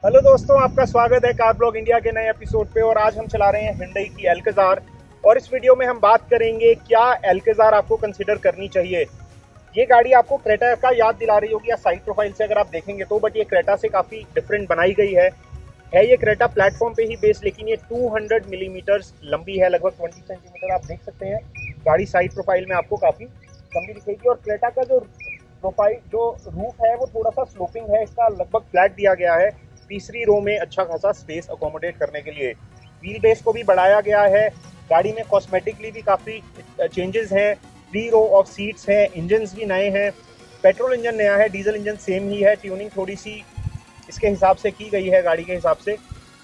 Hello दोस्तों, आपका स्वागत है कार ब्लॉग इंडिया के नए एपिसोड पे। और आज हम चला रहे हैं Hyundai की एल्काजार। और इस वीडियो में हम बात करेंगे क्या एल्काजार आपको कंसीडर करनी चाहिए। ये गाड़ी आपको क्रेटा का याद दिला रही होगी या साइड प्रोफाइल से अगर आप देखेंगे तो, बट ये क्रेटा से काफ़ी डिफरेंट बनाई गई है। ये क्रेटा प्लेटफॉर्म पे ही बेस, लेकिन ये 200 मिलीमीटर्स लंबी है, लगभग 20 सेंटीमीटर। आप देख सकते हैं गाड़ी साइड प्रोफाइल में आपको काफ़ी लंबी दिखेगी। और क्रेटा का जो प्रोफाइल, जो रूफ है, वो थोड़ा सा स्लोपिंग है, इसका लगभग फ्लैट दिया गया है तीसरी रो में अच्छा खासा स्पेस अकोमोडेट करने के लिए। व्हील बेस को भी बढ़ाया गया है। गाड़ी में कॉस्मेटिकली भी काफ़ी चेंजेस हैं। 3 रो ऑफ सीट्स हैं। इंजन भी नए हैं। पेट्रोल इंजन नया है, डीजल इंजन सेम ही है। ट्यूनिंग थोड़ी सी इसके हिसाब से की गई है, गाड़ी के हिसाब से।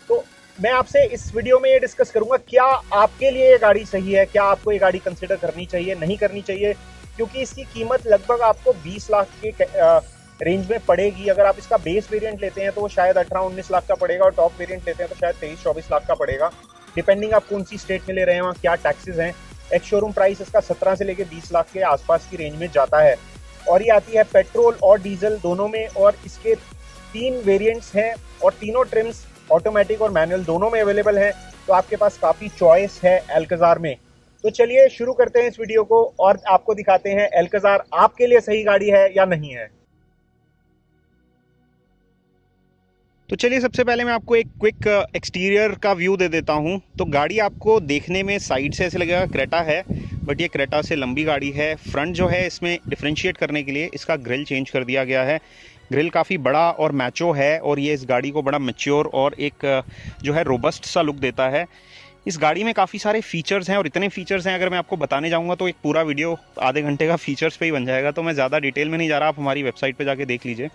तो मैं आपसे इस वीडियो में ये डिस्कस करूंगा क्या आपके लिए ये गाड़ी सही है, क्या आपको ये गाड़ी कंसिडर करनी चाहिए, नहीं करनी चाहिए। क्योंकि इसकी कीमत लगभग आपको 20 लाख के रेंज में पड़ेगी। अगर आप इसका बेस वेरिएंट लेते हैं तो वो शायद 18-19 लाख का पड़ेगा, और टॉप वेरिएंट लेते हैं तो शायद 23-24 लाख का पड़ेगा, डिपेंडिंग आप कौन सी स्टेट में ले रहे हैं, वहाँ क्या टैक्सेस हैं। एक शोरूम प्राइस इसका 17 से लेकर 20 लाख के आसपास की रेंज में जाता है। और ये आती है पेट्रोल और डीजल दोनों में। और इसके 3 वेरिएंट्स हैं और तीनों ट्रिम्स ऑटोमेटिक और मैनुअल दोनों में अवेलेबल हैं। तो आपके पास काफ़ी चॉइस है एल्काजार में। तो चलिए शुरू करते हैं इस वीडियो को और आपको दिखाते हैं एल्काजार आपके लिए सही गाड़ी है या नहीं है। तो चलिए सबसे पहले मैं आपको एक क्विक एक्सटीरियर का व्यू दे देता हूं। तो गाड़ी आपको देखने में साइड से ऐसे लगेगा क्रेटा है, बट ये क्रेटा से लंबी गाड़ी है। फ्रंट जो है, इसमें डिफरेंशिएट करने के लिए इसका ग्रिल चेंज कर दिया गया है। ग्रिल काफ़ी बड़ा और मैचो है, और ये इस गाड़ी को बड़ा मैच्योर और एक जो है रोबस्ट सा लुक देता है। इस गाड़ी में काफ़ी सारे फीचर्स हैं, और इतने फीचर्स हैं अगर मैं आपको बताने जाऊंगा तो एक पूरा वीडियो आधे घंटे का फीचर्स पे ही बन जाएगा। तो मैं ज़्यादा डिटेल में नहीं जा रहा, आप हमारी वेबसाइट पे जाके देख लीजिए।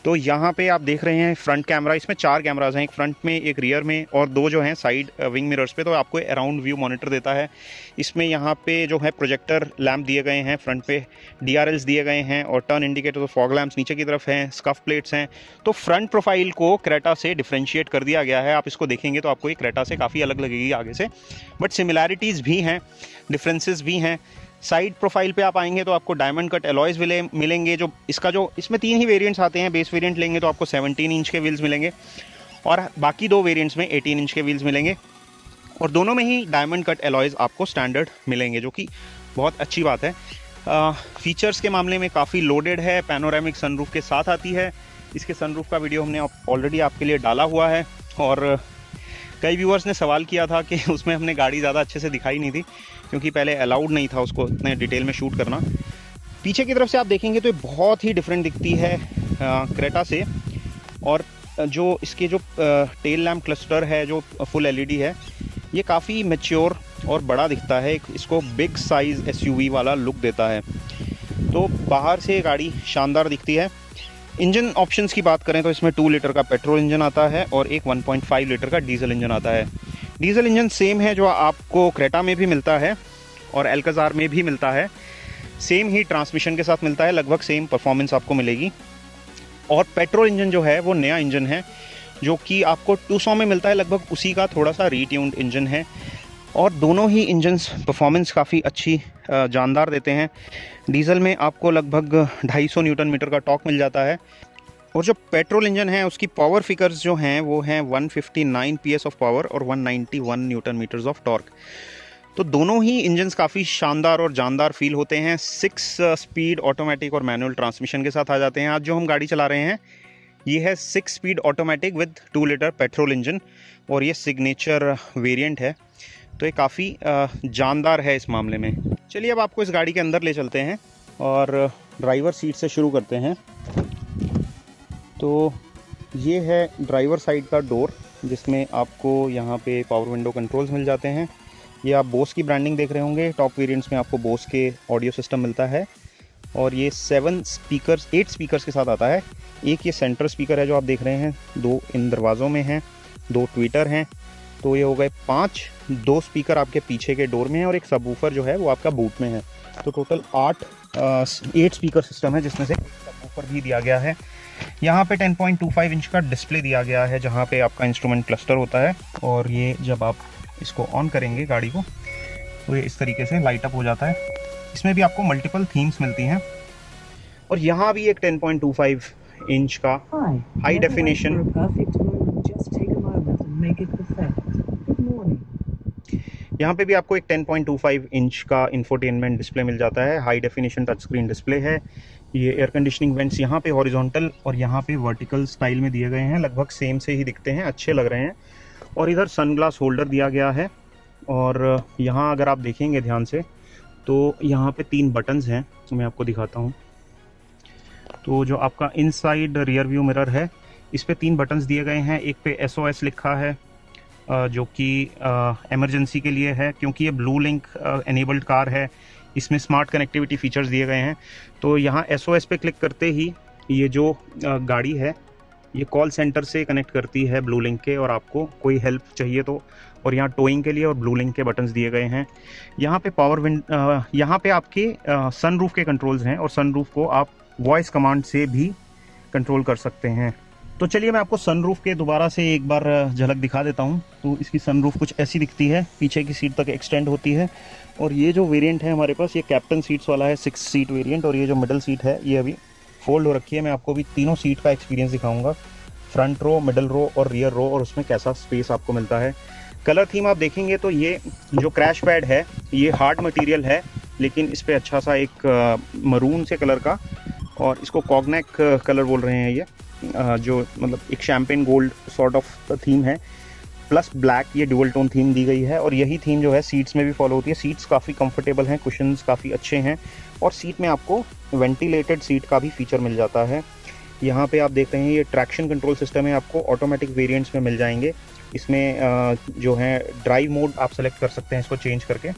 तो यहाँ पे आप देख रहे हैं फ्रंट कैमरा। इसमें 4 कैमराज हैं, एक फ्रंट में, एक रियर में, और 2 जो हैं साइड विंग मिरर्स पे। तो आपको अराउंड व्यू मॉनिटर देता है। इसमें यहाँ पे जो है प्रोजेक्टर लैंप दिए गए हैं, फ्रंट पे DRLs दिए गए हैं, और टर्न इंडिकेटर, तो फॉग लैंप्स नीचे की तरफ हैं, स्कफ प्लेट्स हैं। तो फ्रंट प्रोफाइल को क्रेटा से डिफ्रेंशिएट कर दिया गया है। आप इसको देखेंगे तो आपको ये क्रेटा से काफ़ी अलग लगेगी आगे से, बट सिमिलैरिटीज़ भी हैं, डिफरेंसेस भी हैं। साइड प्रोफाइल पे आप आएंगे तो आपको डायमंड कट एलॉयज मिलेंगे। जो इसमें 3 ही वेरिएंट्स आते हैं। बेस वेरिएंट लेंगे तो आपको 17 इंच के व्हील्स मिलेंगे, और बाकी 2 वेरिएंट्स में 18 इंच के व्हील्स मिलेंगे। और दोनों में ही डायमंड कट एलॉयज आपको स्टैंडर्ड मिलेंगे, जो कि बहुत अच्छी बात है। फीचर्स के मामले में काफ़ी लोडेड है। पैनोरामिक सनरूफ के साथ आती है। इसके सनरूफ का वीडियो हमने ऑलरेडी आपके लिए डाला हुआ है, और कई व्यूअर्स ने सवाल किया था कि उसमें हमने गाड़ी ज़्यादा अच्छे से दिखाई नहीं थी, क्योंकि पहले अलाउड नहीं था उसको इतने डिटेल में शूट करना। पीछे की तरफ से आप देखेंगे तो ये बहुत ही डिफरेंट दिखती है क्रेटा से। और जो इसके जो टेल लैम्प क्लस्टर है, जो फुल LED है, ये काफ़ी मैच्योर और बड़ा दिखता है। इसको बिग साइज़ SUV वाला लुक देता है। तो बाहर से गाड़ी शानदार दिखती है। इंजन ऑप्शंस की बात करें तो इसमें 2 लीटर का पेट्रोल इंजन आता है और एक 1.5 लीटर का डीजल इंजन आता है। डीजल इंजन सेम है जो आपको क्रेटा में भी मिलता है और एल्काजार में भी मिलता है। सेम ही ट्रांसमिशन के साथ मिलता है, लगभग सेम परफॉर्मेंस आपको मिलेगी। और पेट्रोल इंजन जो है वो नया इंजन है, जो कि आपको 200 में मिलता है, लगभग उसी का थोड़ा सा रीट्यून्ड इंजन है। और दोनों ही इंजन्स परफॉर्मेंस काफ़ी अच्छी जानदार देते हैं। डीजल में आपको लगभग 250 न्यूटन मीटर का टॉर्क मिल जाता है, और जो पेट्रोल इंजन है उसकी पावर फिगर्स जो हैं वो हैं 159 PS ऑफ पावर और 191 न्यूटन मीटर्स ऑफ टॉर्क। तो दोनों ही इंजन्स काफ़ी शानदार और जानदार फील होते हैं। 6 स्पीड ऑटोमेटिक और मैनुअल ट्रांसमिशन के साथ आ जाते हैं। आज जो हम गाड़ी चला रहे हैं ये है 6 speed automatic with 2 litre petrol engine, और ये सिग्नेचर वेरिएंट है। तो ये काफ़ी जानदार है इस मामले में। चलिए अब आपको इस गाड़ी के अंदर ले चलते हैं और ड्राइवर सीट से शुरू करते हैं। तो ये है ड्राइवर साइड का डोर, जिसमें आपको यहाँ पे पावर विंडो कंट्रोल्स मिल जाते हैं। ये आप बोस की ब्रांडिंग देख रहे होंगे। टॉप वेरिएंट्स में आपको बोस के ऑडियो सिस्टम मिलता है, और ये 8 स्पीकर्स के साथ आता है। एक ये सेंटर स्पीकर है जो आप देख रहे हैं, 2 इन दरवाज़ों में हैं, 2 ट्विटर हैं। तो ये हो गए 5। 2 स्पीकर आपके पीछे के डोर में है, और एक सबवूफर जो है वो आपका बूट में है। तो टोटल 8 स्पीकर सिस्टम है, जिसमें से सबवूफर भी दिया गया है। यहाँ पे 10.25 इंच का डिस्प्ले दिया गया है, जहाँ पे आपका इंस्ट्रूमेंट क्लस्टर होता है। और ये जब आप इसको ऑन करेंगे गाड़ी को, तो ये इस तरीके से लाइट अप हो जाता है। इसमें भी आपको मल्टीपल थीम्स मिलती हैं। और यहाँ भी एक 10.25 इंच का हाई डेफिनेशन। यहाँ पे भी आपको एक 10.25 इंच का इंफोटेनमेंट डिस्प्ले मिल जाता है। High definition touch screen display है। ये एयर कंडीशनिंग वेंट्स यहाँ पे हॉरिजॉन्टल और यहाँ पे वर्टिकल स्टाइल में दिए गए हैं, लगभग सेम से ही दिखते हैं, अच्छे लग रहे हैं। और इधर सनग्लास होल्डर दिया गया है। और यहाँ अगर आप देखेंगे ध्यान से तो यहाँ पे 3 बटन्स हैं, तो मैं आपको दिखाता हूँ। तो जो आपका इनसाइड रियर व्यू मिरर है, इस पे 3 बटन्स दिए गए हैं। एक पे SOS लिखा है, जो कि इमरजेंसी के लिए है, क्योंकि ये ब्लू लिंक एनेबल्ड कार है। इसमें स्मार्ट कनेक्टिविटी फीचर्स दिए गए हैं। तो यहाँ SOS पे क्लिक करते ही ये जो गाड़ी है ये कॉल सेंटर से कनेक्ट करती है ब्लू लिंक के, और आपको कोई हेल्प चाहिए तो। और यहाँ टोइंग के लिए और ब्लू लिंक के बटन्स दिए गए हैं। यहाँ पे यहाँ पे आपके सनरूफ के कंट्रोल्स हैं, और सनरूफ को आप वॉइस कमांड से भी कंट्रोल कर सकते हैं। तो चलिए मैं आपको सनरूफ के दोबारा से एक बार झलक दिखा देता हूँ। तो इसकी सनरूफ कुछ ऐसी दिखती है, पीछे की सीट तक एक्सटेंड होती है। और ये जो वेरिएंट है हमारे पास, ये कैप्टन सीट्स वाला है, 6 सीट वेरिएंट। और ये जो मिडल सीट है ये अभी फोल्ड हो रखी है। मैं आपको भी तीनों सीट का एक्सपीरियंस दिखाऊंगा, फ्रंट रो, मिडल रो और रियर रो, और उसमें कैसा स्पेस आपको मिलता है। कलर थीम आप देखेंगे तो ये जो क्रैश पैड है ये हार्ड मटेरियल है, लेकिन इस पर अच्छा सा एक मरून से कलर का, और इसको कॉग्नेक कलर बोल रहे हैं ये, जो मतलब एक champagne gold sort of theme है, प्लस ब्लैक, ये डुअल टोन थीम दी गई है। और यही थीम जो है सीट्स में भी फॉलो होती है। सीट्स काफ़ी कंफर्टेबल हैं, कुशन्स काफ़ी अच्छे हैं, और सीट में आपको वेंटिलेटेड सीट का भी फीचर मिल जाता है। यहाँ पे आप देख रहे हैं ये ट्रैक्शन कंट्रोल सिस्टम है, आपको ऑटोमेटिक वेरिएंट्स में मिल जाएंगे। इसमें जो है ड्राइव मोड आप सेलेक्ट कर सकते हैं इसको चेंज करके।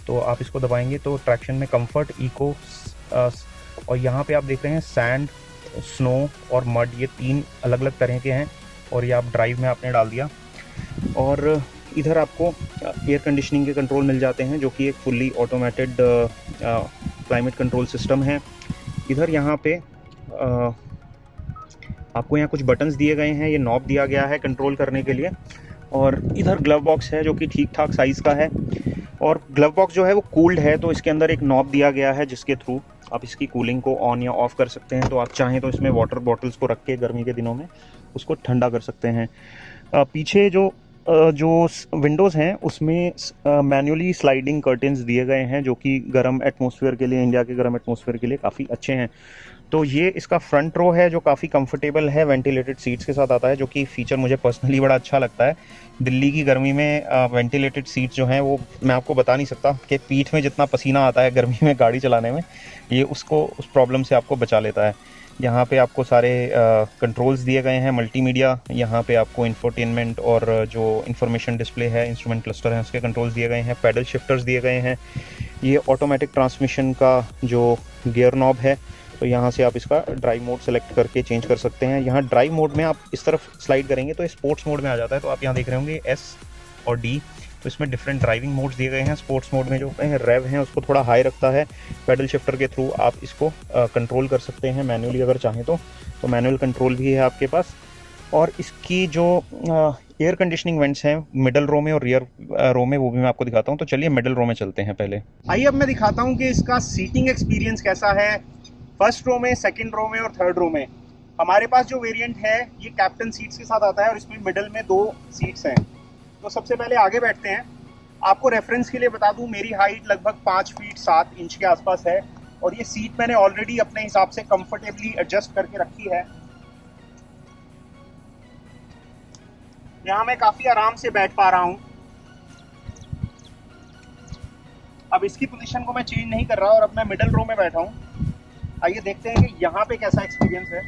तो आप इसको दबाएंगे तो ट्रैक्शन में कंफर्ट, इको, और यहाँ पे आप देख रहे हैं सैंड, स्नो और मड, ये 3 अलग अलग तरह के हैं, और ये आप ड्राइव में आपने डाल दिया। और इधर आपको एयर कंडीशनिंग के कंट्रोल मिल जाते हैं, जो कि एक fully automated climate control system है। इधर यहाँ पे आपको यहाँ कुछ बटन्स दिए गए हैं, ये नॉब दिया गया है कंट्रोल करने के लिए। और इधर ग्लव बॉक्स है जो कि ठीक ठाक साइज़ का है, और ग्लव बॉक्स जो है वो कूल्ड है, तो इसके अंदर एक नॉब दिया गया है जिसके थ्रू आप इसकी कूलिंग को ऑन या ऑफ़ कर सकते हैं। तो आप चाहें तो इसमें वाटर बॉटल्स को रख के गर्मी के दिनों में उसको ठंडा कर सकते हैं। पीछे जो विंडोज़ हैं उसमें मैन्युअली स्लाइडिंग कर्टेंस दिए गए हैं, जो कि गर्म एटमॉस्फेयर के लिए, इंडिया के गर्म एटमॉस्फेयर के लिए काफ़ी अच्छे हैं। तो ये इसका फ्रंट रो है जो काफ़ी कंफर्टेबल है, वेंटिलेटेड सीट्स के साथ आता है, जो कि फ़ीचर मुझे पर्सनली बड़ा अच्छा लगता है। दिल्ली की गर्मी में वेंटिलेटेड सीट्स जो हैं वो मैं आपको बता नहीं सकता कि पीठ में जितना पसीना आता है गर्मी में गाड़ी चलाने में, ये उसको उस प्रॉब्लम से आपको बचा लेता है। यहाँ पे आपको सारे कंट्रोल्स दिए गए हैं, मल्टीमीडिया, यहाँ पे आपको इंफोटेनमेंट और जो इंफॉर्मेशन डिस्प्ले है, इंस्ट्रूमेंट क्लस्टर है, उसके कंट्रोल्स दिए गए हैं, पैडल शिफ्टर्स दिए गए हैं। ये ऑटोमेटिक ट्रांसमिशन का जो गियर नॉब है, तो यहाँ से आप इसका ड्राइव मोड सेलेक्ट करके चेंज कर सकते हैं। यहाँ ड्राइव मोड में आप इस तरफ स्लाइड करेंगे तो स्पोर्ट्स मोड में आ जाता है। तो आप यहाँ देख रहे होंगे S और D, तो इसमें डिफरेंट ड्राइविंग मोड्स दिए गए हैं। स्पोर्ट्स मोड में जो रेव हैं उसको थोड़ा हाई रखता है। पैडल शिफ्टर के थ्रू आप इसको कंट्रोल कर सकते हैं मैन्युअली अगर चाहें तो मैनुअल कंट्रोल भी है आपके पास। और इसकी जो एयर कंडीशनिंग वेंट्स हैं मिडल रो में और रियर रो में, वो भी मैं आपको दिखाता हूँ। तो चलिए मिडल रो में चलते हैं पहले। आइए अब मैं दिखाता हूँ कि इसका सीटिंग एक्सपीरियंस कैसा है फर्स्ट रो में, सेकंड रो में और थर्ड रो में। हमारे पास जो वेरिएंट है ये कैप्टन सीट्स के साथ आता है, और इसमें मिडल में 2 सीट्स हैं। तो सबसे पहले आगे बैठते हैं। आपको रेफरेंस के लिए बता दूं, मेरी हाइट लगभग 5 फीट 7 इंच के आसपास है, और ये सीट मैंने ऑलरेडी अपने हिसाब से कंफर्टेबली एडजस्ट करके रखी है। यहाँ मैं काफ़ी आराम से बैठ पा रहा हूँ। अब इसकी पोजीशन को मैं चेंज नहीं कर रहा, और अब मैं मिडल रो में बैठा हूँ। आइए देखते हैं कि यहाँ पे कैसा एक्सपीरियंस है।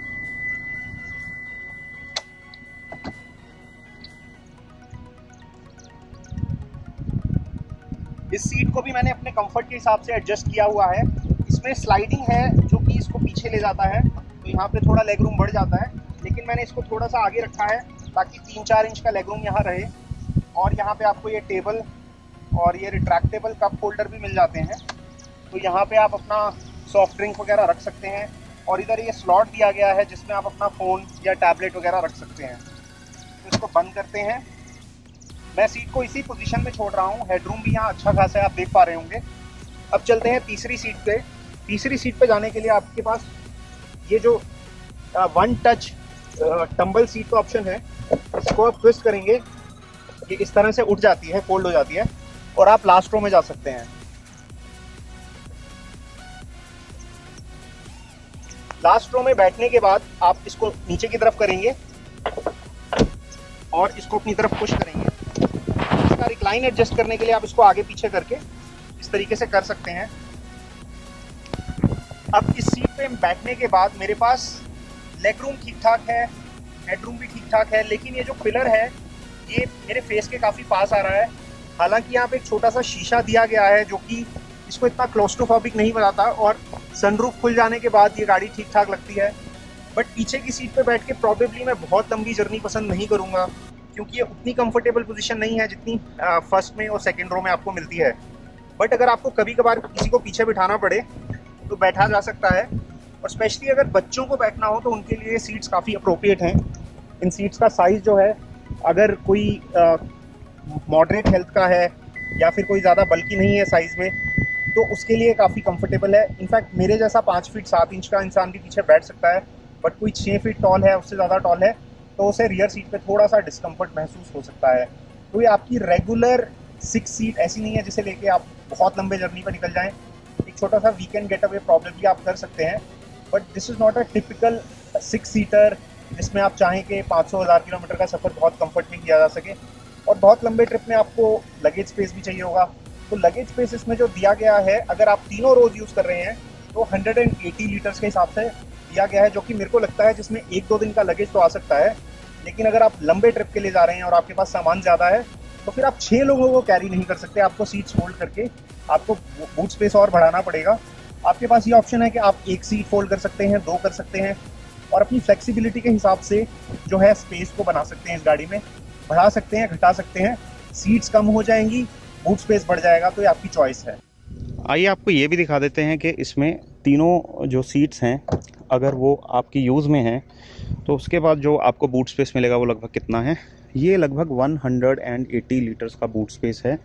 इस सीट को भी मैंने अपने कंफर्ट के हिसाब से एडजस्ट किया हुआ है। इसमें स्लाइडिंग है जो कि इसको पीछे ले जाता है, तो यहाँ पे थोड़ा लेग रूम बढ़ जाता है, लेकिन मैंने इसको थोड़ा सा आगे रखा है ताकि 3-4 इंच का लेग रूम यहाँ रहे। और यहाँ पे आपको ये टेबल और ये रिट्रैक्टेबल कप होल्डर भी मिल जाते हैं, तो यहाँ पे आप अपना सॉफ्ट ड्रिंक वगैरह रख सकते हैं। और इधर ये स्लॉट दिया गया है जिसमें आप अपना फ़ोन या टैबलेट वगैरह रख सकते हैं। तो इसको बंद करते हैं। मैं सीट को इसी पोजीशन में छोड़ रहा हूँ। हेडरूम भी यहाँ अच्छा खासा है, आप देख पा रहे होंगे। अब चलते हैं तीसरी सीट पे। तीसरी सीट पे जाने के लिए आपके पास ये जो वन टच टम्बल सीट का ऑप्शन है। इसको आप ट्विस्ट करेंगे, ये इस तरह से उठ जाती है, फोल्ड हो जाती है और आप लास्ट रो में जा सकते हैं। लास्ट रो में बैठने के बाद आप इसको नीचे की तरफ करेंगे और इसको अपनी तरफ पुश करेंगे। इसका रिक्लाइन एडजस्ट करने के लिए आप इसको आगे पीछे करके इस तरीके से कर सकते हैं। अब इस सीट पे बैठने के बाद मेरे पास लेग रूम ठीक ठाक है, हेडरूम भी ठीक ठाक है, लेकिन ये जो पिलर है ये मेरे फेस के काफ़ी पास आ रहा है। हालांकि यहाँ पे एक छोटा सा शीशा दिया गया है जो कि इसको इतना क्लोस्ट्रोफोबिक नहीं बनाता और सनरूफ खुल जाने के बाद ये गाड़ी ठीक ठाक लगती है। बट पीछे की सीट पे बैठ के प्रॉबेबली मैं बहुत लंबी जर्नी पसंद नहीं करूँगा, क्योंकि ये उतनी कंफर्टेबल पोजीशन नहीं है जितनी फर्स्ट में और सेकंड रो में आपको मिलती है। बट अगर आपको कभी कभार किसी को पीछे बिठाना पड़े तो बैठा जा सकता है, और स्पेशली अगर बच्चों को बैठना हो तो उनके लिए सीट्स काफ़ी अप्रोप्रिएट हैं। इन सीट्स का साइज़ जो है, अगर कोई मॉडरेट हेल्थ का है या फिर कोई ज़्यादा बल्कि नहीं है साइज़ में, तो उसके लिए काफ़ी कंफर्टेबल है। इनफैक्ट मेरे जैसा 5 फीट 7 इंच का इंसान भी पीछे बैठ सकता है, बट कोई 6 फीट टॉल है, उससे ज़्यादा टॉल है, तो उसे रियर सीट पे थोड़ा सा डिस्कम्फर्ट महसूस हो सकता है। तो ये आपकी रेगुलर 6 सीट ऐसी नहीं है जिसे लेके आप बहुत लंबे जर्नी पर निकल जाएँ। एक छोटा सा वीकेंड गेट अवे प्रॉब्लम आप कर सकते हैं, but this is not a typical 6 seater जिसमें आप चाहें कि 500-1000 किलोमीटर का सफ़र बहुत कंफर्ट में किया जा सके। और बहुत लंबे ट्रिप में आपको लगेज स्पेस भी चाहिए होगा, तो लगेज स्पेस इसमें जो दिया गया है, अगर आप तीनों रोज़ यूज़ कर रहे हैं तो 180 लीटर्स के हिसाब से दिया गया है, जो कि मेरे को लगता है जिसमें 1-2 दिन का लगेज तो आ सकता है। लेकिन अगर आप लंबे ट्रिप के लिए जा रहे हैं और आपके पास सामान ज़्यादा है तो फिर आप 6 लोगों को कैरी नहीं कर सकते। आपको सीट्स फोल्ड करके आपको बूट स्पेस और बढ़ाना पड़ेगा। आपके पास ये ऑप्शन है कि आप 1 सीट फोल्ड कर सकते हैं, 2 कर सकते हैं, और अपनी फ्लेक्सिबिलिटी के हिसाब से जो है स्पेस को बना सकते हैं। इस गाड़ी में बढ़ा सकते हैं, घटा सकते हैं, सीट्स कम हो जाएंगी, बूट स्पेस बढ़ जाएगा, तो ये आपकी चॉइस है। आइए आपको ये भी दिखा देते हैं कि इसमें तीनों जो सीट्स हैं, अगर वो आपकी यूज़ में हैं तो उसके बाद जो आपको बूट स्पेस मिलेगा वो लगभग कितना है। ये लगभग 180 लीटर्स का बूट स्पेस है,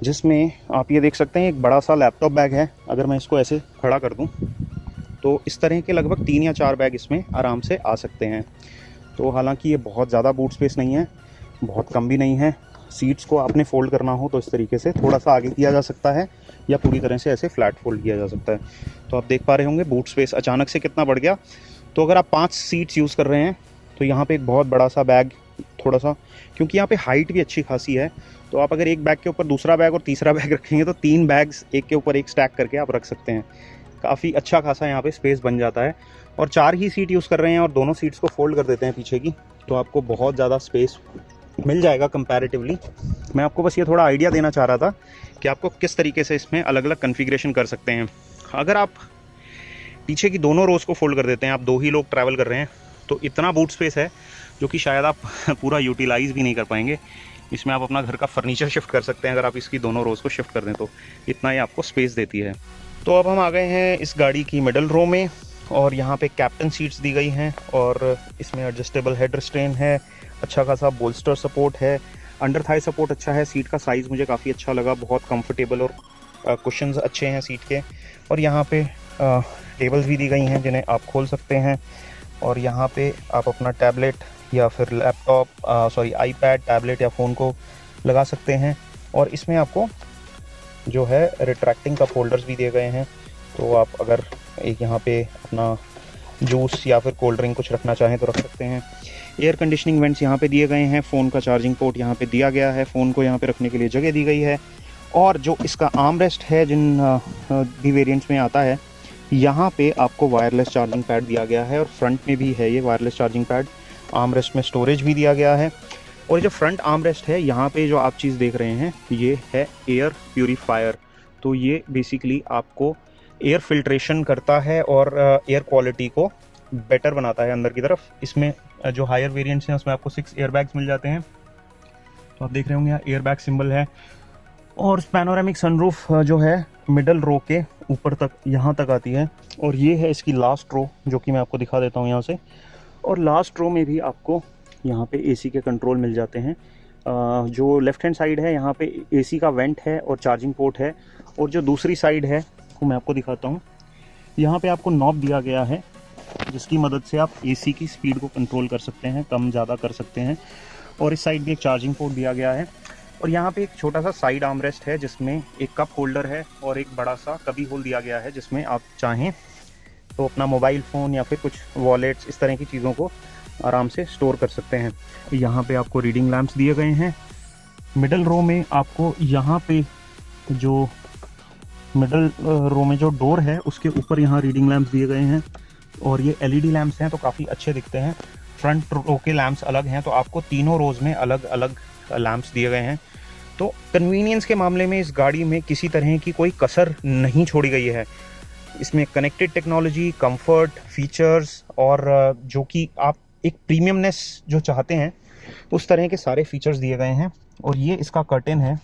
जिसमें आप ये देख सकते हैं एक बड़ा सा लैपटॉप बैग है। अगर मैं इसको ऐसे खड़ा कर दूं तो इस तरह के लगभग 3 या 4 बैग इसमें आराम से आ सकते हैं। तो हालांकि ये बहुत ज़्यादा बूट स्पेस नहीं है, बहुत कम भी नहीं है। सीट्स को आपने फ़ोल्ड करना हो तो इस तरीके से थोड़ा सा आगे किया जा सकता है, या पूरी तरह से ऐसे फ्लैट फोल्ड किया जा सकता है। तो आप देख पा रहे होंगे बूट स्पेस अचानक से कितना बढ़ गया। तो अगर आप 5 सीट्स यूज़ कर रहे हैं तो यहाँ पे एक बहुत बड़ा सा बैग, थोड़ा सा, क्योंकि यहाँ पे हाइट भी अच्छी खासी है, तो आप अगर एक बैग के ऊपर दूसरा बैग और तीसरा बैग रखेंगे तो 3 बैग्स एक के ऊपर एक स्टैक करके आप रख सकते हैं। काफ़ी अच्छा खासा यहाँ पे स्पेस बन जाता है। और 4 ही सीट यूज़ कर रहे हैं और दोनों सीट्स को फोल्ड कर देते हैं पीछे की, तो आपको बहुत ज़्यादा स्पेस मिल जाएगा कंपैरेटिवली। मैं आपको बस ये थोड़ा आइडिया देना चाह रहा था कि आपको किस तरीके से इसमें अलग अलग कन्फिग्रेशन कर सकते हैं। अगर आप पीछे की दोनों रोज़ को फोल्ड कर देते हैं, आप 2 ही लोग ट्रैवल कर रहे हैं, तो इतना बूट स्पेस है जो कि शायद आप पूरा यूटिलाइज़ भी नहीं कर पाएंगे। इसमें आप अपना घर का फर्नीचर शिफ्ट कर सकते हैं अगर आप इसकी दोनों रोज़ को शिफ्ट कर दें, तो इतना ही आपको स्पेस देती है। तो अब हम आ गए हैं इस गाड़ी की मिडल रो में, और यहाँ पे कैप्टन सीट्स दी गई हैं, और इसमें एडजस्टेबल हेड रिस्ट्रेन है, अच्छा खासा बोल्स्टर सपोर्ट है, अंडर थाई सपोर्ट अच्छा है। सीट का साइज़ मुझे काफ़ी अच्छा लगा, बहुत कंफर्टेबल, और कुशन्स अच्छे हैं सीट के। और यहाँ पे टेबल्स भी दी गई हैं जिन्हें आप खोल सकते हैं, और यहाँ पे आप अपना टैबलेट या फिर लैपटॉप आईपैड, टैबलेट या फ़ोन को लगा सकते हैं। और इसमें आपको जो है रिट्रैक्टिंग कप होल्डर्स भी दिए गए हैं, तो आप अगर एक यहाँ पे अपना जूस या फिर कोल्ड ड्रिंक कुछ रखना चाहें तो रख सकते हैं। एयर कंडीशनिंग वेंट्स यहाँ पे दिए गए हैं, फ़ोन का चार्जिंग पोर्ट यहाँ पे दिया गया है, फ़ोन को यहाँ पे रखने के लिए जगह दी गई है। और जो इसका आर्म रेस्ट है, जिन भी वेरिएंट्स में आता है, यहाँ पे आपको वायरलेस चार्जिंग पैड दिया गया है, और फ्रंट में भी है ये wireless charging pad. Arm rest में स्टोरेज भी दिया गया है। और जो फ्रंट आर्म रेस्ट है, यहाँ पे जो आप चीज़ देख रहे हैं, ये है एयर प्यूरीफायर। तो ये बेसिकली आपको एयर फिल्ट्रेशन करता है और एयर क्वालिटी को बेटर बनाता है अंदर की तरफ। इसमें जो हायर वेरिएंट्स हैं उसमें आपको 6 एयर बैग्स मिल जाते हैं, तो आप देख रहे होंगे यहाँ एयर बैग सिंबल है। और पैनोरामिक सनरूफ जो है मिडल रो के ऊपर तक यहाँ तक आती है, और ये है इसकी लास्ट रो, जो कि मैं आपको दिखा देता हूँ यहाँ से। और लास्ट रो में भी आपको यहाँ पे एसी के कंट्रोल मिल जाते हैं। जो लेफ़्ट हैंड साइड है, यहाँ पे एसी का वेंट है और चार्जिंग पोर्ट है। और जो दूसरी साइड है वो मैं आपको दिखाता हूँ, यहाँ पे आपको नॉब दिया गया है जिसकी मदद से आप एसी की स्पीड को कंट्रोल कर सकते हैं, कम ज़्यादा कर सकते हैं। और इस साइड भी एक चार्जिंग पोर्ट दिया गया है। और यहाँ पे एक छोटा सा साइड आर्मरेस्ट है जिसमें एक कप होल्डर है और एक बड़ा सा कभी होल दिया गया है, जिसमें आप चाहें तो अपना मोबाइल फ़ोन या फिर कुछ वॉलेट्स इस तरह की चीज़ों को आराम से स्टोर कर सकते हैं। यहाँ पे आपको रीडिंग लैंप्स दिए गए हैं। मिडल रो में आपको यहाँ पे जो मिडल रो में जो डोर है उसके ऊपर यहाँ रीडिंग लैंप्स दिए गए हैं और ये एलईडी लैंप्स हैं तो काफ़ी अच्छे दिखते हैं। फ्रंट रो के लैंप्स अलग हैं, तो आपको तीनों रोज़ में अलग अलग लैंप्स दिए गए हैं। तो कन्वीनियंस के मामले में इस गाड़ी में किसी तरह की कोई कसर नहीं छोड़ी गई है। इसमें कनेक्टेड टेक्नोलॉजी, कंफर्ट, फीचर्स और जो कि आप एक प्रीमियमनेस जो चाहते हैं उस तरह के सारे फीचर्स दिए गए हैं। और ये इसका कर्टेन है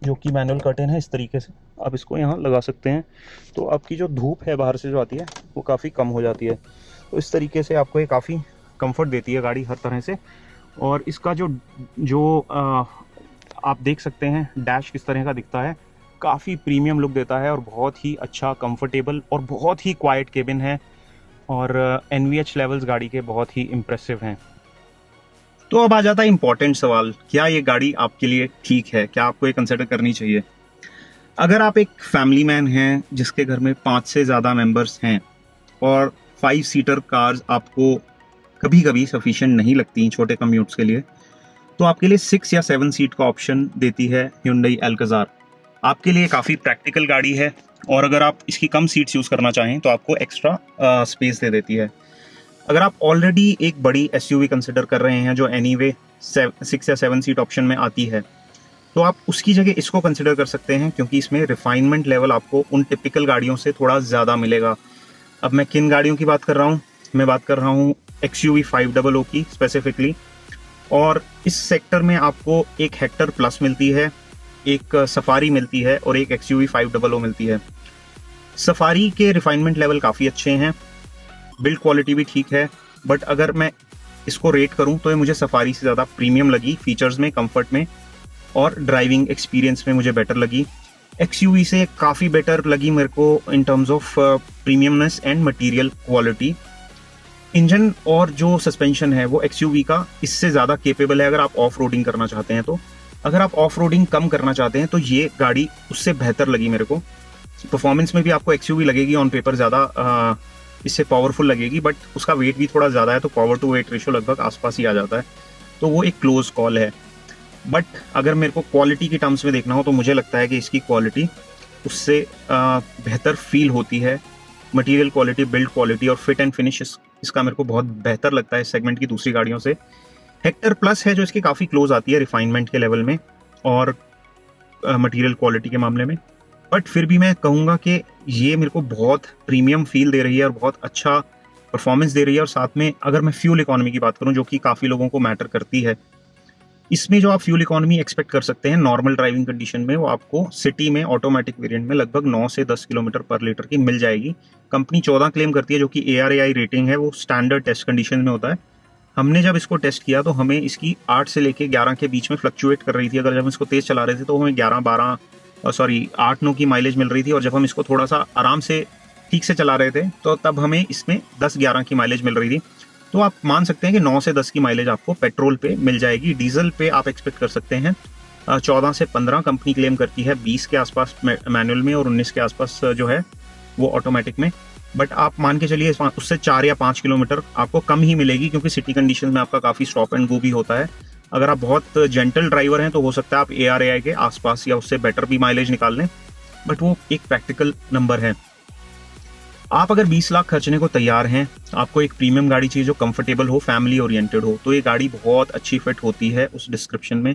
जो कि मैनुअल कर्टेन है। इस तरीके से आप इसको यहाँ लगा सकते हैं तो आपकी जो धूप है बाहर से जो आती है वो काफ़ी कम हो जाती है। तो इस तरीके से आपको ये काफ़ी कंफर्ट देती है गाड़ी हर तरह से। और इसका जो आप देख सकते हैं डैश किस तरह का दिखता है, काफ़ी प्रीमियम लुक देता है और बहुत ही अच्छा, कंफर्टेबल और बहुत ही क्वाइट केबिन है। और NVH लेवल्स गाड़ी के बहुत ही इम्प्रेसिव हैं। तो अब आ जाता है इम्पोर्टेंट सवाल, क्या ये गाड़ी आपके लिए ठीक है? क्या आपको ये कंसिडर करनी चाहिए? अगर आप एक फैमिली मैन हैं जिसके घर में 5 से ज़्यादा मेंबर्स हैं और 5 सीटर कार्स आपको कभी कभी सफिशिएंट नहीं लगती छोटे कम्यूट्स के लिए, तो आपके लिए 6 या 7 सीट का ऑप्शन देती है Hyundai Alcazar। आपके लिए काफ़ी प्रैक्टिकल गाड़ी है और अगर आप इसकी कम सीट्स यूज़ करना चाहें तो आपको एक्स्ट्रा स्पेस दे देती है। अगर आप ऑलरेडी एक बड़ी SUV कंसिडर कर रहे हैं जो एनीवे 6 या 7 सीट ऑप्शन में आती है, तो आप उसकी जगह इसको कंसिडर कर सकते हैं क्योंकि इसमें रिफाइनमेंट लेवल आपको उन टिपिकल गाड़ियों से थोड़ा ज़्यादा मिलेगा। अब मैं किन गाड़ियों की बात कर रहा हूँ? मैं बात कर रहा हूँ XUV 500 की स्पेसिफिकली। और इस सेक्टर में आपको एक हेक्टर प्लस मिलती है, एक सफारी मिलती है और एक XUV 500 मिलती है। सफारी के रिफाइनमेंट लेवल काफ़ी अच्छे हैं, बिल्ड क्वालिटी भी ठीक है, बट अगर मैं इसको रेट करूं तो ये मुझे सफारी से ज़्यादा प्रीमियम लगी, फीचर्स में, कंफर्ट में और ड्राइविंग एक्सपीरियंस में मुझे बेटर लगी। XUV से काफ़ी बेटर लगी मेरे को in terms of premiumness and material quality. Engine और जो सस्पेंशन है वो XUV का इससे ज़्यादा केपेबल है अगर आप ऑफ रोडिंग करना चाहते हैं तो। अगर आप ऑफ रोडिंग कम करना चाहते हैं तो ये गाड़ी उससे बेहतर लगी मेरे को। परफॉर्मेंस में भी आपको XUV लगेगी ऑन पेपर ज़्यादा इससे पावरफुल लगेगी, बट उसका वेट भी थोड़ा ज़्यादा है तो पावर टू वेट रेशो लगभग आसपास ही आ जाता है, तो वो एक क्लोज कॉल है। बट अगर मेरे को क्वालिटी की टर्म्स में देखना हो तो मुझे लगता है कि इसकी क्वालिटी उससे बेहतर फील होती है। मटेरियल क्वालिटी, बिल्ड क्वालिटी और फिट एंड फिनिश इसका मेरे को बहुत बेहतर लगता है इस सेगमेंट की दूसरी गाड़ियों से। हेक्टर प्लस है जो इसकी काफ़ी क्लोज आती है रिफाइनमेंट के लेवल में और मटेरियल क्वालिटी के मामले में, बट फिर भी मैं कहूँगा कि ये मेरे को बहुत प्रीमियम फील दे रही है और बहुत अच्छा परफॉर्मेंस दे रही है। और साथ में अगर मैं फ्यूल इकोनॉमी की बात करूँ जो कि काफ़ी लोगों को मैटर करती है, इसमें जो आप फ्यूल इकोनॉमी एक्सपेक्ट कर सकते हैं नॉर्मल ड्राइविंग कंडीशन में वो आपको सिटी में ऑटोमेटिक वेरिएंट में लगभग 9 से 10 किलोमीटर पर लीटर की मिल जाएगी। कंपनी 14 क्लेम करती है जो कि ARAI रेटिंग है, वो स्टैंडर्ड टेस्ट कंडीशन में होता है। हमने जब इसको टेस्ट किया तो हमें इसकी 8 से लेके 11 के बीच में फ्लक्चुएट कर रही थी। अगर जब हम इसको तेज़ चला रहे थे तो हमें 8-9 की माइलेज मिल रही थी, और जब हम इसको थोड़ा सा आराम से ठीक से चला रहे थे तो तब हमें इसमें 10-11 की माइलेज मिल रही थी। तो आप मान सकते हैं कि 9 से 10 की माइलेज आपको पेट्रोल पे मिल जाएगी। डीजल पे आप एक्सपेक्ट कर सकते हैं 14 से 15, कंपनी क्लेम करती है 20 के आसपास मैनुअल में और 19 के आसपास जो है वो ऑटोमेटिक में। बट आप मान के चलिए उससे 4 या 5 किलोमीटर आपको कम ही मिलेगी क्योंकि सिटी कंडीशन में आपका काफ़ी स्टॉप एंड गो भी होता है। अगर आप बहुत जेंटल ड्राइवर हैं तो हो सकता है आप ARAI के आसपास या उससे बेटर भी माइलेज निकाल लें, बट वो एक प्रैक्टिकल नंबर है। आप अगर 20 लाख खर्चने को तैयार हैं, आपको एक प्रीमियम गाड़ी चाहिए जो कंफर्टेबल हो, फैमिली ओरिएंटेड हो, तो ये गाड़ी बहुत अच्छी फिट होती है उस डिस्क्रिप्शन में।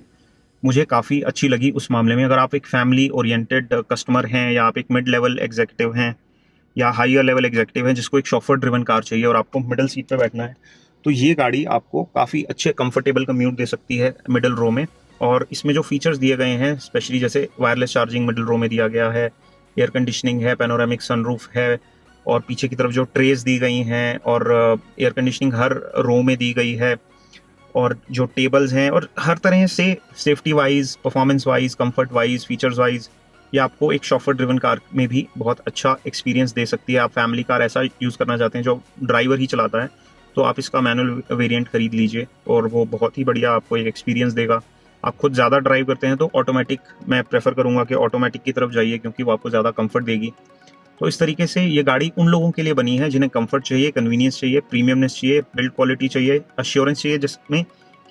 मुझे काफ़ी अच्छी लगी उस मामले में। अगर आप एक फैमिली ओरिएंटेड कस्टमर हैं या आप एक मिड लेवल एग्जीक्यूटिव हैं या हायर लेवल एग्जीक्यूटिव हैं जिसको एक शॉफर ड्रिवन कार चाहिए और आपको मिडल सीट पे बैठना है, तो ये गाड़ी आपको काफ़ी अच्छे कंफर्टेबल कम्यूट दे सकती है मिडल रो में। और इसमें जो फीचर्स दिए गए हैं स्पेशली जैसे वायरलेस चार्जिंग मिडल रो में दिया गया है, एयर कंडीशनिंग है, पैनोरामिक सनरूफ है और पीछे की तरफ जो ट्रेस दी गई हैं और एयर कंडीशनिंग हर रो में दी गई है और जो टेबल्स हैं, और हर तरह से safety wise, performance wise, comfort wise, features wise ये आपको एक शॉफर ड्रिवन कार में भी बहुत अच्छा एक्सपीरियंस दे सकती है। आप फैमिली कार ऐसा यूज़ करना चाहते हैं जो ड्राइवर ही चलाता है, तो आप इसका मैनुअल वेरिएंट खरीद लीजिए और वो बहुत ही बढ़िया आपको एक एक्सपीरियंस देगा। आप खुद ज़्यादा ड्राइव करते हैं तो ऑटोमेटिक मैं प्रेफर करूँगा कि ऑटोमेटिक की तरफ जाइए, क्योंकि वो आपको ज़्यादा कंफर्ट देगी। तो इस तरीके से ये गाड़ी उन लोगों के लिए बनी है जिन्हें कंफर्ट चाहिए, कन्वीनियंस चाहिए, प्रीमियमनेस चाहिए, बिल्ड क्वालिटी चाहिए, एश्योरेंस चाहिए, जिसमें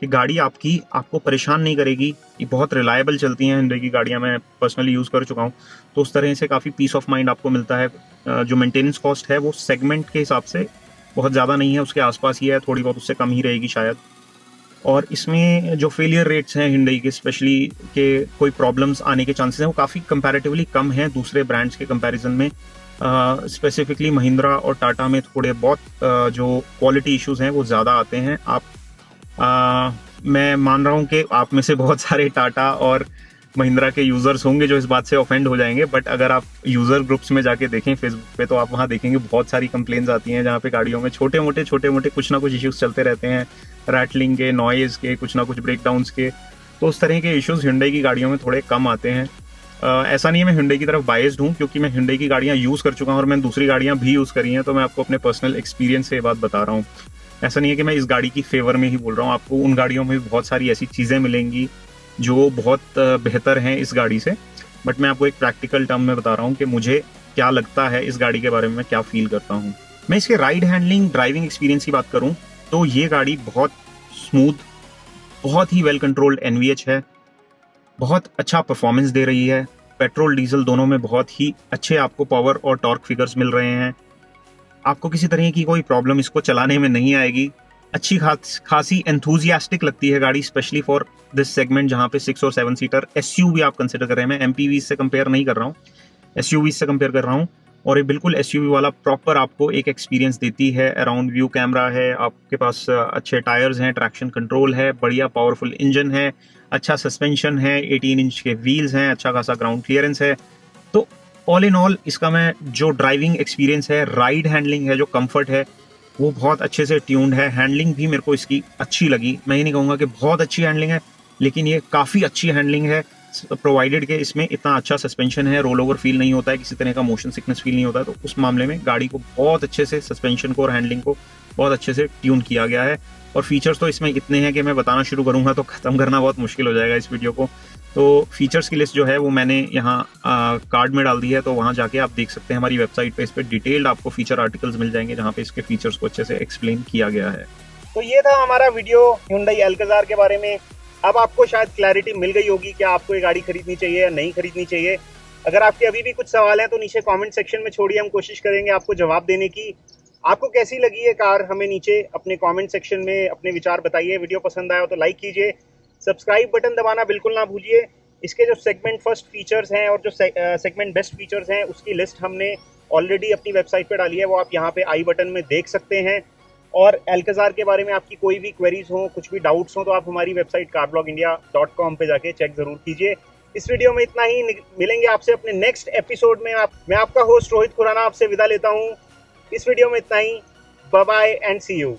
कि गाड़ी आपको परेशान नहीं करेगी। ये बहुत रिलायबल चलती हैं हिंडई की गाड़ियाँ, मैं पर्सनली यूज़ कर चुका हूँ, तो उस तरह से काफ़ी पीस ऑफ माइंड आपको मिलता है। जो मेंटेनेंस कॉस्ट है वो सेगमेंट के हिसाब से बहुत ज़्यादा नहीं है, उसके आसपास ही है, थोड़ी बहुत उससे कम ही रहेगी शायद। और इसमें जो फेलियर रेट्स हैं हिंडई के, स्पेशली के कोई प्रॉब्लम्स आने के चांसेस हैं, वो काफ़ी कंपैरेटिवली कम हैं दूसरे ब्रांड्स के कंपैरिजन में। स्पेसिफिकली महिंद्रा और टाटा में थोड़े बहुत जो क्वालिटी इश्यूज हैं वो ज़्यादा आते हैं। मैं मान रहा हूँ कि आप में से बहुत सारे टाटा और महिंद्रा के यूज़र्स होंगे जो इस बात से ऑफेंड हो जाएंगे, बट अगर आप यूज़र ग्रुप्स में जाके देखें फेसबुक पे, तो आप वहाँ देखेंगे बहुत सारी कंप्लेंट्स आती हैं जहाँ पे गाड़ियों में छोटे मोटे कुछ ना कुछ इश्यूज चलते रहते हैं, रैटलिंग के, नॉइज़ के, कुछ ना कुछ ब्रेकडाउन्स के। तो उस तरह के इश्यूज हिंडई की गाड़ियों में थोड़े कम आते हैं। ऐसा नहीं है मैं हिंडई की तरफ बायस्ड हूँ, क्योंकि मैं हिंडई की गाड़ियाँ यूज़ कर चुका हूँ और मैंने दूसरी गाड़ियाँ भी यूज़ करी हैं, तो मैं आपको अपने पर्सनल एक्सपीरियंस से ये बात बता रहा हूँ। ऐसा नहीं है कि मैं इस गाड़ी की फेवर में ही बोल रहा हूँ, आपको उन गाड़ियों में भी बहुत सारी ऐसी चीज़ें मिलेंगी जो बहुत बेहतर हैं इस गाड़ी से, बट मैं आपको एक प्रैक्टिकल टर्म में बता रहा हूँ कि मुझे क्या लगता है इस गाड़ी के बारे में, मैं क्या फील करता हूँ। मैं इसके राइड हैंडलिंग, ड्राइविंग एक्सपीरियंस की बात करूँ तो ये गाड़ी बहुत स्मूथ, बहुत ही वेल कंट्रोल्ड एनवीएच है, बहुत अच्छा परफॉर्मेंस दे रही है। पेट्रोल डीजल दोनों में बहुत ही अच्छे आपको पावर और टॉर्क फिगर्स मिल रहे हैं। आपको किसी तरह की कोई प्रॉब्लम इसको चलाने में नहीं आएगी। अच्छी खासी एंथुजियास्टिक लगती है गाड़ी, स्पेशली फॉर दिस सेगमेंट जहाँ पे 6 और 7 सीटर एसयूवी आप कंसिडर कर रहे हैं। मैं एमपीवी से कंपेयर नहीं कर रहा हूँ, एसयूवी से कंपेयर कर रहा हूँ। और ये बिल्कुल एसयूवी वाला प्रॉपर आपको एक एक्सपीरियंस देती है। अराउंड व्यू कैमरा है, आपके पास अच्छे टायर्स हैं, ट्रैक्शन कंट्रोल है, बढ़िया पावरफुल इंजन है, अच्छा सस्पेंशन है, 18 इंच के व्हील्स हैं, अच्छा खासा ग्राउंड क्लियरेंस है। तो ऑल इन ऑल इसका मैं जो ड्राइविंग एक्सपीरियंस है, राइड हैंडलिंग है, जो कंफर्ट है, वो बहुत अच्छे से ट्यून्ड है। हैंडलिंग भी मेरे को इसकी अच्छी लगी। मैं ये नहीं कहूँगा कि बहुत अच्छी हैंडलिंग है, लेकिन ये काफ़ी अच्छी हैंडलिंग है, प्रोवाइडेड के इसमें इतना अच्छा सस्पेंशन है, रोल ओवर फील नहीं होता है, किसी तरह का मोशन सिकनेस फील नहीं होता है। तो उस मामले में गाड़ी को बहुत अच्छे से, सस्पेंशन को और हैंडलिंग को बहुत अच्छे से ट्यून किया गया है। और फीचर्स तो इसमें इतने हैं कि मैं बताना शुरू करूँगा तो ख़त्म करना बहुत मुश्किल हो जाएगा इस वीडियो को। तो फीचर्स की लिस्ट जो है वो मैंने यहाँ कार्ड में डाल दी है, तो वहाँ जाके आप देख सकते हैं हमारी वेबसाइट पे। इस पर डिटेल्ड आपको फीचर आर्टिकल्स मिल जाएंगे जहाँ पे इसके फीचर्स को अच्छे से एक्सप्लेन किया गया है। तो ये था हमारा वीडियो Hyundai Alcazar के बारे में। अब आपको शायद क्लैरिटी मिल गई होगी कि आपको ये गाड़ी खरीदनी चाहिए या नहीं खरीदनी चाहिए। अगर आपके अभी भी कुछ सवाल हैं तो नीचे कमेंट सेक्शन में छोड़िए, हम कोशिश करेंगे आपको जवाब देने की। आपको कैसी लगी ये कार, हमें नीचे अपने कमेंट सेक्शन में अपने विचार बताइए। वीडियो पसंद आया तो लाइक कीजिए, सब्सक्राइब बटन दबाना बिल्कुल ना भूलिए। इसके जो सेगमेंट फर्स्ट फीचर्स हैं और जो सेगमेंट बेस्ट फीचर्स हैं उसकी लिस्ट हमने ऑलरेडी अपनी वेबसाइट पर डाली है, वो आप यहाँ पे आई बटन में देख सकते हैं। और एल्काजार के बारे में आपकी कोई भी क्वेरीज हो, कुछ भी डाउट्स हो, तो आप हमारी वेबसाइट carblogindia.com पे जाके चेक जरूर कीजिए। इस वीडियो में इतना ही, मिलेंगे आपसे अपने नेक्स्ट एपिसोड में। मैं आपका होस्ट रोहित खुराना आपसे विदा लेता हूँ। इस वीडियो में इतना ही, bye bye and see you.